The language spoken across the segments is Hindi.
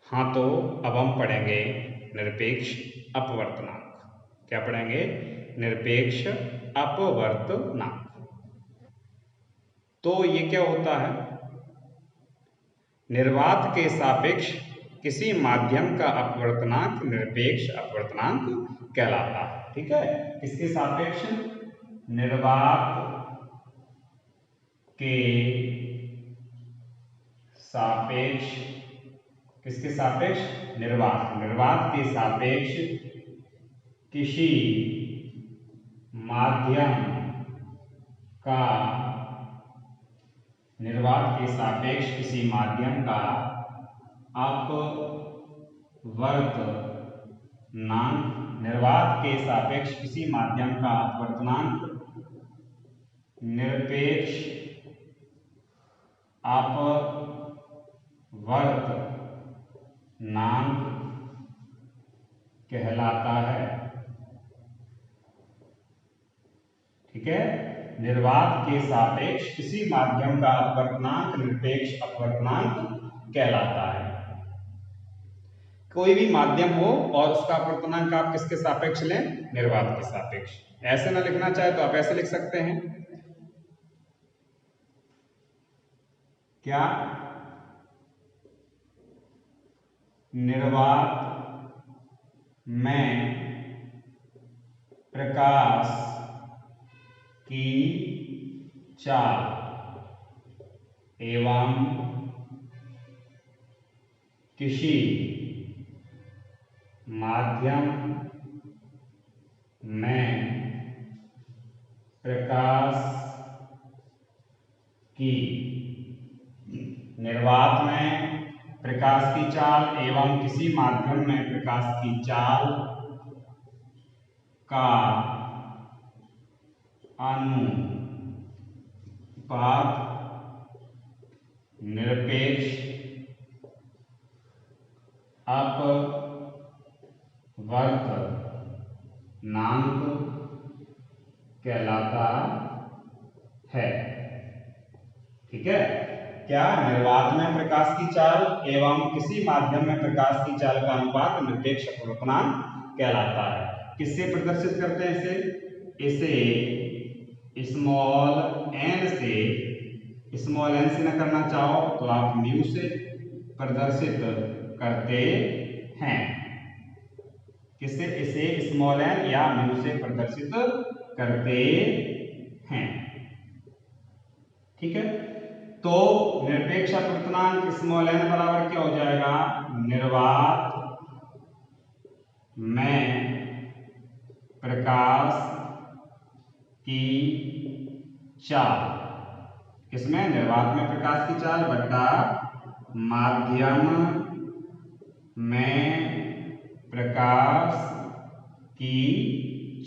हाँ, तो अब हम पढ़ेंगे निरपेक्ष अपवर्तनांक। क्या पढ़ेंगे? निरपेक्ष अपवर्तनांक। तो ये क्या होता है? निर्वात के सापेक्ष किसी माध्यम का अपवर्तनांक निरपेक्ष अपवर्तनांक कहलाता है। ठीक है, किसके सापेक्ष? निर्वात के सापेक्ष। किसके सापेक्ष? निर्वात के सापेक्ष किसी माध्यम का, निर्वात के सापेक्ष किसी माध्यम का अपवर्तनांक, निर्वात के सापेक्ष किसी माध्यम का अपवर्तनांक निरपेक्ष अपवर्तनांक कहलाता है। ठीक है, निर्वात के सापेक्ष किसी माध्यम का अपवर्तनांक निरपेक्ष अपवर्तनांक कहलाता है। कोई भी माध्यम हो और उसका अपवर्तनांक आप किसके सापेक्ष लें? निर्वात के सापेक्ष। ऐसे ना लिखना चाहे तो आप ऐसे लिख सकते हैं, क्या? निर्वात में प्रकाश की चाल एवं किसी माध्यम में प्रकाश की, निर्वात में प्रकाश की चाल एवं किसी माध्यम में प्रकाश की चाल का अनुपात निरपेक्ष अपवर्तनांक कहलाता है। ठीक है, क्या? निर्वात में प्रकाश की चाल एवं किसी माध्यम में प्रकाश की चाल का अनुपात निरपेक्ष अपवर्तनांक कहलाता है। किससे प्रदर्शित करते हैं इसे? स्मॉल एन से, स्मॉल एन से न करना चाहो तो आप म्यू से प्रदर्शित करते हैं। किससे? इसे स्मॉल एन या म्यू से प्रदर्शित करते हैं। ठीक है, तो निरपेक्ष अपवर्तनांक स्मॉल एन बराबर क्या हो जाएगा? निर्वात में प्रकाश की चाल, किसमें? निर्वात में प्रकाश की चाल बटा माध्यम में प्रकाश की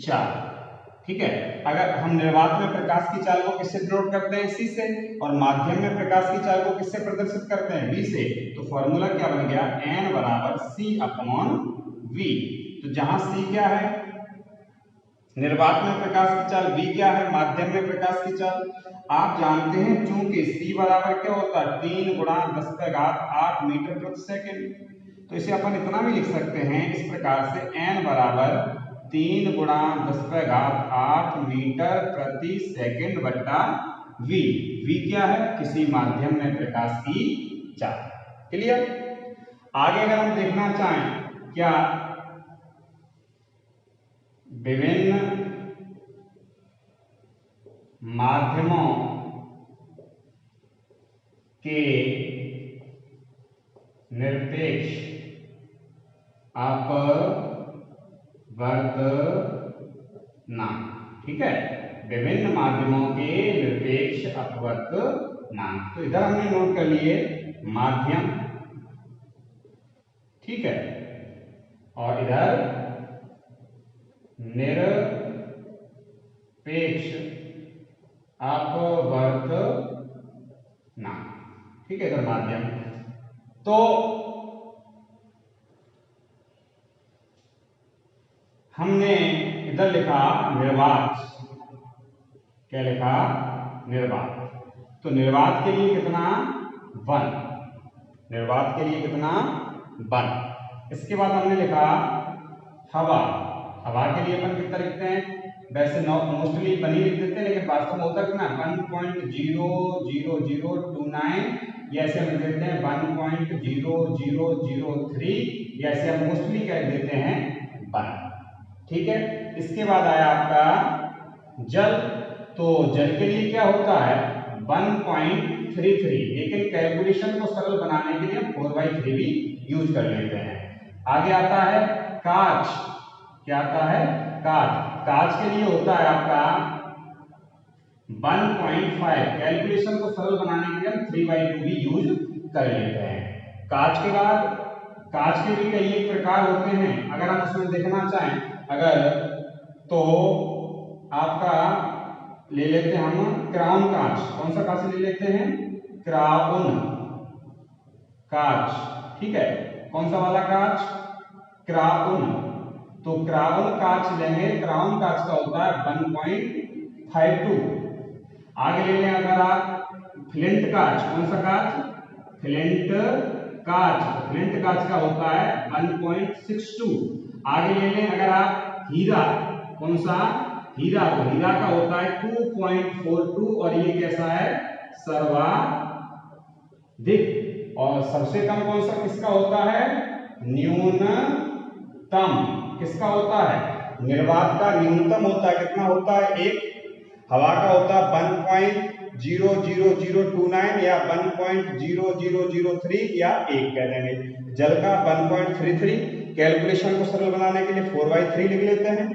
चाल। ठीक है, अगर हम निर्वात में प्रकाश की चाल को किससे डिनोट करते हैं? सी से, और माध्यम में प्रकाश की चाल को किससे प्रदर्शित करते हैं? वी से। तो फॉर्मूला क्या बन गया? एन बराबर सी अपॉन वी। तो जहां सी क्या है? निर्वात में प्रकाश की चाल, वी क्या है? माध्यम में प्रकाश की चाल। आप जानते हैं चूंकि सी बराबर क्या होता है? 3 × 10⁸ मीटर प्रति सेकेंड। तो इसे अपन इतना भी लिख सकते हैं इस प्रकार से, एन बराबर 3 × 10⁸ मीटर प्रति सेकेंड बट्टा वी। वी क्या है? किसी माध्यम में प्रकाश की चाल। क्लियर? आगे अगर हम देखना चाहें, क्या विभिन्न माध्यमों के निरपेक्ष अपवर्तनांक। ठीक है, विभिन्न माध्यमों के निरपेक्ष अपवर्तनांक। तो इधर हमने नोट कर लिए माध्यम, ठीक है, और इधर निरपेक्ष अपवर्तनांक। ठीक है, इधर माध्यम। तो हमने इधर लिखा निर्वात। क्या लिखा? निर्वात। तो निर्वात के लिए कितना? 1। निर्वात के लिए कितना? 1। इसके बाद हमने लिखा हवा। हवा के लिए अपन कितना लिखते हैं, वैसे मोस्टली 1 ही लिख देते हैं, लेकिन वास्तव में होता कितना 1.00029, या ऐसे हम लिख देते हैं 1.0003, या ऐसे हम मोस्टली क्या लिख देते हैं 1। ठीक है। इसके बाद आया आपका जल। तो जल के लिए क्या होता है 1.33, लेकिन कैलकुलेशन को सरल बनाने के लिए हम 4/3 भी यूज कर लेते हैं। आगे आता है कांच। क्या आता है कांच। कांच के लिए होता है आपका 1.5, कैलकुलेशन को सरल बनाने के लिए हम 3/2 भी यूज कर लेते हैं। कांच के बाद कांच के भी कई एक प्रकार होते हैं, अगर हम उसमें देखना चाहें अगर तो आपका ले लेते हैं हम क्राउन कांच। कौन सा कांच ले लेते हैं, क्राउन कांच। ठीक है, कौन सा वाला कांच, क्राउन। तो क्राउन कांच लेंगे, क्राउन कांच का होता है 1.52। आगे ले लें अगर आप फ्लिंट कांच। कौन सा कांच, फ्लिंट कांच। फ्लिंट कांच का होता है 1.62। आगे ले लें अगर आप हीरा। कौन सा, हीरा। तो हीरा का होता है 2.42, और ये कैसा है सर्वाधिक। और सबसे कम कौन सा किसका होता है, न्यूनतम किसका होता है, निर्वात का न्यूनतम होता है। कितना होता है 1। हवा का होता है 1.00029 या 1.0003 या 1 कह देंगे। जल का 1.33, कैलकुलेशन को सरल बनाने के लिए 4/3 लिख लेते हैं।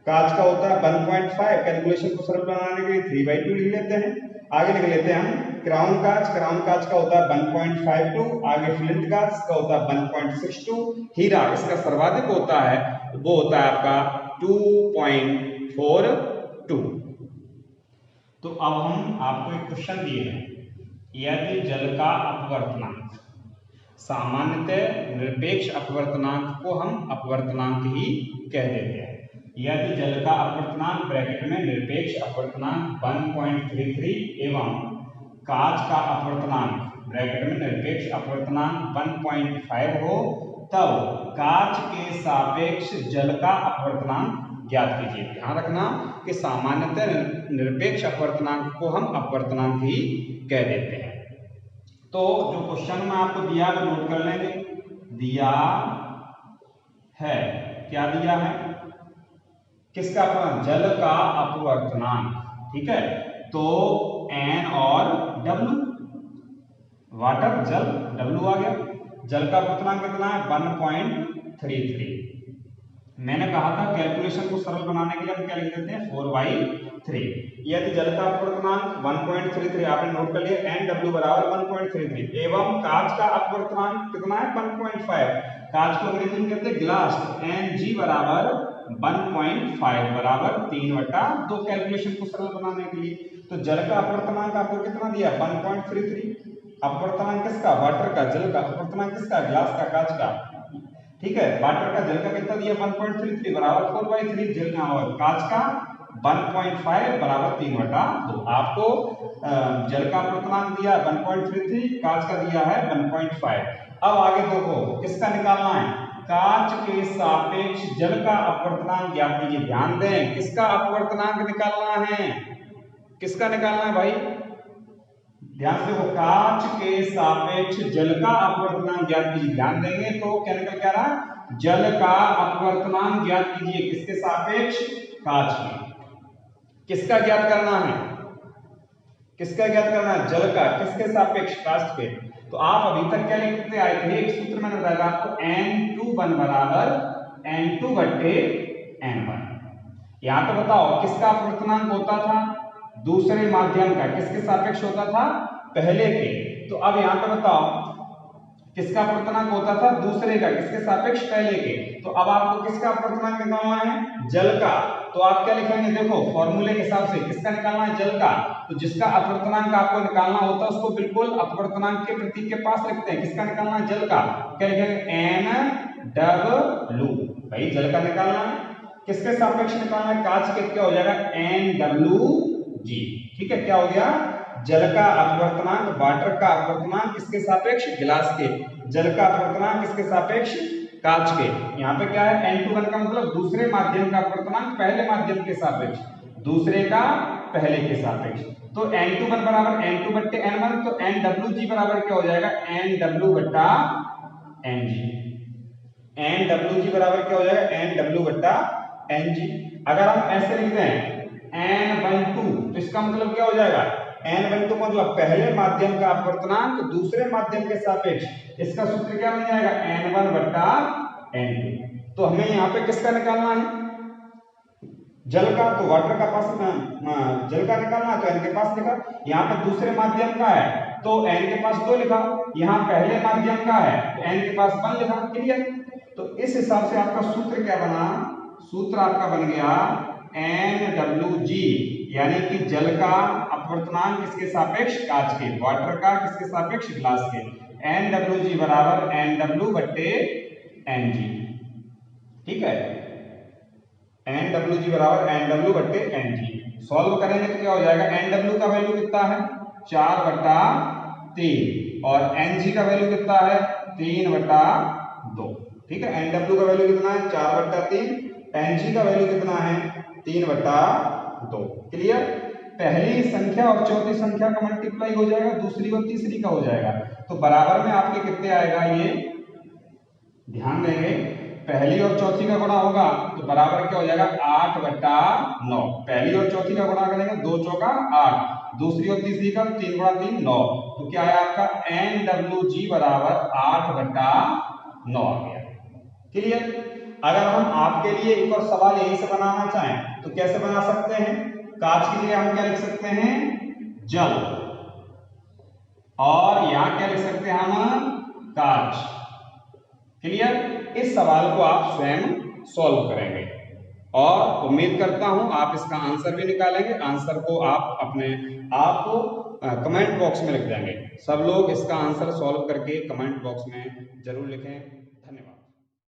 कांच का होता है 1.5, कैलकुलेशन को सरल बनाने के लिए 3/2 लिख लेते हैं। आगे लिख लेते हैं हम क्राउन कांच। क्राउन कांच का होता है 1.52। आगे फ्लिंट कांच का होता है 1.62। हीरा इसका सर्वाधिक होता है, वो होता है आपका 2.42। तो अब हम आपको एक क्वेश्चन दिए हैं, यदि जल का अपवर्तनांक, सामान्यतः निरपेक्ष अपवर्तनांक को हम अपवर्तनांक ही कह देते हैं। यदि जल का अपवर्तनांक ब्रैकेट में निरपेक्ष अपवर्तनांक 1.33 एवं कांच का अपवर्तनांक ब्रैकेट में निरपेक्ष अपवर्तनांक 1.5 हो, तब कांच के सापेक्ष जल का अपवर्तनांक ज्ञात कीजिए। ध्यान रखना कि सामान्यतः निरपेक्ष अपवर्तनांक को हम अपवर्तनांक ही कह देते हैं। तो जो क्वेश्चन में आपको दिया वो नोट कर लेंगे। दिया है, क्या दिया है, किसका अपवर्तनांक, जल का अपवर्तनांक। ठीक है, तो N और W, वाटर जल, W आ गया। जल का अपवर्तनांक कितना है 1.33। मैंने कहा था कैलकुलेशन को सरल बनाने के लिए हम क्या लिख देते हैं 4/3। यदि जल का अपवर्तनांक 1.33 आपने नोट कर लिया, NW बराबर 1.33 एवं कांच का अपवर्तनांक कितना है 1.5। कांच को अंग्रेजी में कहते हैं ग्लास, Ng बराबर 1.5 बराबर 3/2, कैलकुलेशन को सरल बनाने के लिए। तो जल का अपवर्तनांक आपको कितना दिया 1.33। अपवर्तनांक किसका, वाटर का। जल का अपवर्तनांक किसका, ग्लास का, कांच का। ठीक है, वाटर का, जल का कितना दिया 1.33 बराबर 4/3, जल का और कांच का 1.5 बराबर 3/2। आपको जल का अपवर्तनांक दिया 1.33, कांच का दिया है 1.5। अब आगे देखो किसका निकालना है, कांच के सापेक्ष जल का अपवर्तनांक ज्ञात कीजिए। ध्यान दें, किसका अपवर्तनांक निकालना है, किसका निकालना है भाई, ध्यान से देखो, कांच के सापेक्ष जल का अपवर्तनांक ज्ञात कीजिए। ध्यान देंगे तो क्या निकल क्या रहा, जल का अपवर्तनांक ज्ञात कीजिए। किसके सापेक्ष, कांच के। किसका ज्ञात करना है, किसका ज्ञात करना है, जल का। किसके सापेक्ष, कांच के। तो आप अभी तक क्या लिखते आए थे, एक सूत्र मैंने बताया था आपको, N21 बराबर N2/N1। यहां तो बताओ किसका अपवर्तनांक होता था, दूसरे माध्यम का। किसके सापेक्ष होता था, पहले के। तो अब यहां पे बताओ किसका अपवर्तनांक होता था, दूसरे का। किसके सापेक्ष, पहले के। तो अब आपको किसका अपवर्तनांक निकालना है, जल का। तो आप क्या लिखेंगे, देखो फॉर्मूले के हिसाब से किसका निकालना है, जल का। तो जिसका अपवर्तनांक आपको निकालना होता है उसको बिल्कुल अपवर्तनांक के प्रतीक के पास लिखते हैं। किसका निकालना है, जल का। क्या लिखेंगे, NW, भाई जल का निकालना है। किसके सापेक्ष निकालना है, कांच के। क्या हो जाएगा, NWG। ठीक है, क्या हो गया, जल का अपवर्तनांक, वाटर का अपवर्तनांक किसके सापेक्ष, गिलास के। जल का अपवर्तनांक किसके सापेक्ष, कांच के। यहाँ पे क्या है, N2 का मतलब दूसरे माध्यम का अपवर्तनांक पहले माध्यम के सापेक्ष, दूसरे का पहले के सापेक्ष। तो N2 बराबर N2 बट्टे N1, तो NWG बराबर क्या हो जाएगा, NW बट्टा NG। NWG बराबर क्या हो जाएगा, NW बट्टा NG। अगर हम ऐसे लिख दें N12, तो इसका मतलब क्या हो जाएगा, N12 मतलब पहले माध्यम का अपवर्तनांक दूसरे माध्यम के सापेक्ष, इसका सूत्र क्या बन जाएगा, N1 बट्टा N2। तो हमें यहाँ पे किसका निकालना है, जल का, तो वाटर का पास जल का निकालना है, तो N के पास लिखा। यहाँ पे दूसरे माध्यम का है तो N के पास 2 लिखा, यहाँ पहले माध्यम का है तो N के पास 1 लिखा। क्लियर। तो इस हिसाब से आपका सूत्र क्या बना, सूत्र आपका बन गया NWG, यानी कि जल का अपवर्तनांक किसके सापेक्ष, कांच के, वाटर का किसके सापेक्ष, ग्लास के। NWG बराबर NW बट्टे NG। ठीक है, NWG बराबर NW बट्टे NG। सॉल्व करेंगे तो क्या हो जाएगा, NW का वैल्यू कितना है, 4 बट्टा 3, और NG का वैल्यू कितना है, 3 बट्टा 2। ठीक है, NW का वैल्यू कितना है, 4 बट्टा 3, NG का वैल्यू कितना है, 3 बट्टा 2। क्लियर। पहली संख्या और चौथी संख्या का मल्टीप्लाई हो जाएगा, दूसरी और तीसरी का हो जाएगा, तो बराबर में आपके कितने आएगा, ये ध्यान देंगे। पहली और चौथी का गुणा होगा तो बराबर क्या हो जाएगा, 8 बट्टा 9। पहली और चौथी का गुणा करेंगे, 2 चौका 8, दूसरी और तीसरी का 3 गुणा 3 9, तो क्या है आपका NWG बराबर 8 बट्टा 9 आ गया। क्लियर। अगर हम आपके लिए एक और सवाल यहीं से बनाना चाहें तो कैसे बना सकते हैं, कांच के लिए हम क्या लिख सकते हैं, जल, और यहां क्या लिख सकते हैं हम, कांच। क्लियर। इस सवाल को आप स्वयं सॉल्व करेंगे और उम्मीद करता हूं आप इसका आंसर भी निकालेंगे। आंसर को आप कमेंट बॉक्स में लिख देंगे। सब लोग इसका आंसर सॉल्व करके कमेंट बॉक्स में जरूर लिखें।